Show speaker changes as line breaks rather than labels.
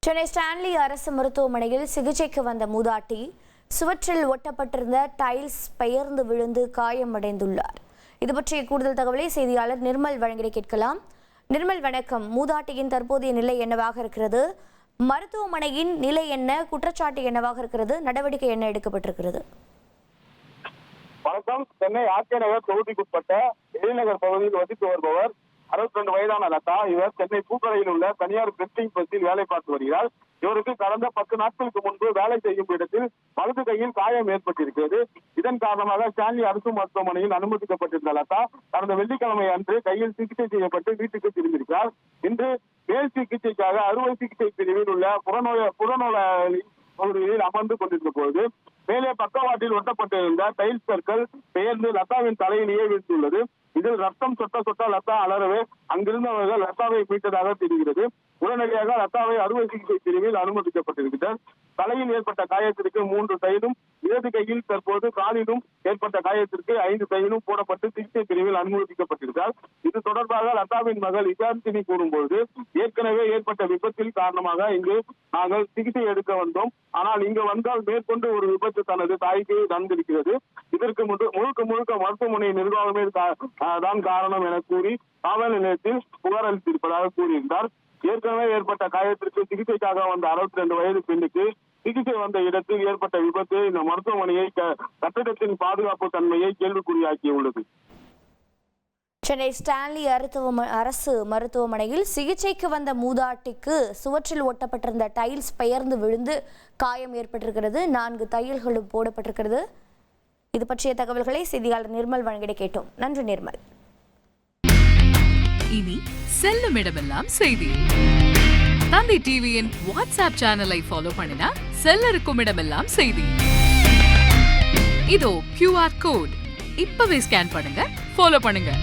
Chennai Stanley அரசு மருத்துவமனையில் சிகிச்சைக்கு வந்த மூதாட்டி சுவற்றில் ஒட்டப்பட்டிருந்த டைல்ஸ் பெயர்ந்து விழுந்து காயமடைந்துள்ளார். இது பற்றிய கூடுதல் தகவலை செய்தியாளர் நிர்மல் வழங்கிட கேட்கலாம். நிர்மல், வணக்கம். மூதாட்டியின் தற்போதைய நிலை என்னவாக இருக்கிறது? மருத்துவமனையின் நிலை என்ன? குற்றச்சாட்டு என்னவாக இருக்கிறது? நடவடிக்கை என்ன எடுக்கப்பட்டிருக்கிறது?
வணக்கம். சென்னை ஆர்கே நகர் தொகுதிக்குட்பட்ட எழில்நகர் பகுதியில் வசித்து வருபவர் 62 வயதான லதா. இவர் சென்னை பூக்கரையில் உள்ள தனியார் பிரிண்டிங் பிரஸில் வேலை பார்த்து வருகிறார். இவருக்கு கடந்த 10 நாட்களுக்கு முன்பு வேலை செய்யும் இடத்தில் வலது கையில் காயம் ஏற்பட்டிருக்கிறது. இதன் காரணமாக ஸ்டான்லி அரசு மருத்துவமனையில் அனுமதிக்கப்பட்டிருந்த லதா கடந்த வெள்ளிக்கிழமை அன்று கையில் சிகிச்சை செய்யப்பட்டு வீட்டுக்கு திரும்பியிருக்கிறார். இன்று மேல் சிகிச்சைக்காக அறுவை சிகிச்சை பிரிவில் உள்ள புறநோயாளி பகுதியில் அமர்ந்து கொண்டிருந்த போது மேலே பக்கவாட்டில் ஒட்டப்பட்டிருந்த டைல்ஸ் கற்கள் பெயர்ந்து லதாவின் தலையிலேயே வீழ்ந்துள்ளது. இதில் ரத்தம் சொட்ட லதா அலறவே அங்கிருந்தவர்கள் லதாவை மீட்டதாக தெரிகிறது. உடனடியாக லதாவை அறுவை சிகிச்சை பிரிவில் அனுமதிக்கப்பட்டிருக்கிறார். தலையில் ஏற்பட்ட காயத்திற்கு 3 தையலும், இடது கையில் தற்போது காலிலும் ஏற்பட்ட காயத்திற்கு 5 தையலும் போடப்பட்டு சிகிச்சை பிரிவில் அனுமதிக்கப்பட்டிருக்கிறார். இது தொடர்பாக லதாவின் மகள் இசாந்தினி கூறும்போது, ஏற்கனவே ஏற்பட்ட விபத்தில் காரணமாக இங்கு நாங்கள் சிகிச்சை எடுக்க வந்தோம். ஆனால் இங்கு வந்தால் மேற்கொண்டு ஒரு விபத்து தனது தாய்க்கு நடந்திருக்கிறது. இதற்கு முழுக்க மருத்துவமனை நிர்வாகமே தான் காரணம் என கூறி காவல் நிலையத்தில் புகார் அளித்திருப்பதாக கூறியிருந்தார். ஏற்கனவே ஏற்பட்ட காயத்திற்கு சிகிச்சைக்காக வந்த 62 வயது பெண்ணுக்கு சிகிச்சை வந்த இடத்தில் ஏற்பட்ட விபத்து இந்த மருத்துவமனையை கட்டிடத்தின் பாதுகாப்பு தன்மையை கேள்விக்குறியாக்கியுள்ளது.
சென்னை ஸ்டான்லி அரசு மருத்துவமனையில் சிகிச்சைக்கு வந்த மூதாட்டிக்கு சுவற்றில் ஒட்டப்பட்டிருந்த டைல்ஸ் பெயர்ந்து விழுந்து காயம் ஏற்பட்டிருக்கிறது. 4 தையல்களும் போடப்பட்டிருக்கிறது. இது பற்றிய தகவல்களை செய்தியாளர் நிர்மல் வழங்கிட கேட்டோம். நன்றி நிர்மல்.
இனி செல்லும் இடமெல்லாம் செய்தி. தந்தை டிவியின் வாட்ஸ்அப் சேனலை ஃபாலோ பண்ணினா செல்ல இருக்கும் இடமெல்லாம் செய்தி. இதோ QR கோட் இப்பவே ஸ்கேன் பண்ணுங்க, ஃபாலோ பண்ணுங்க.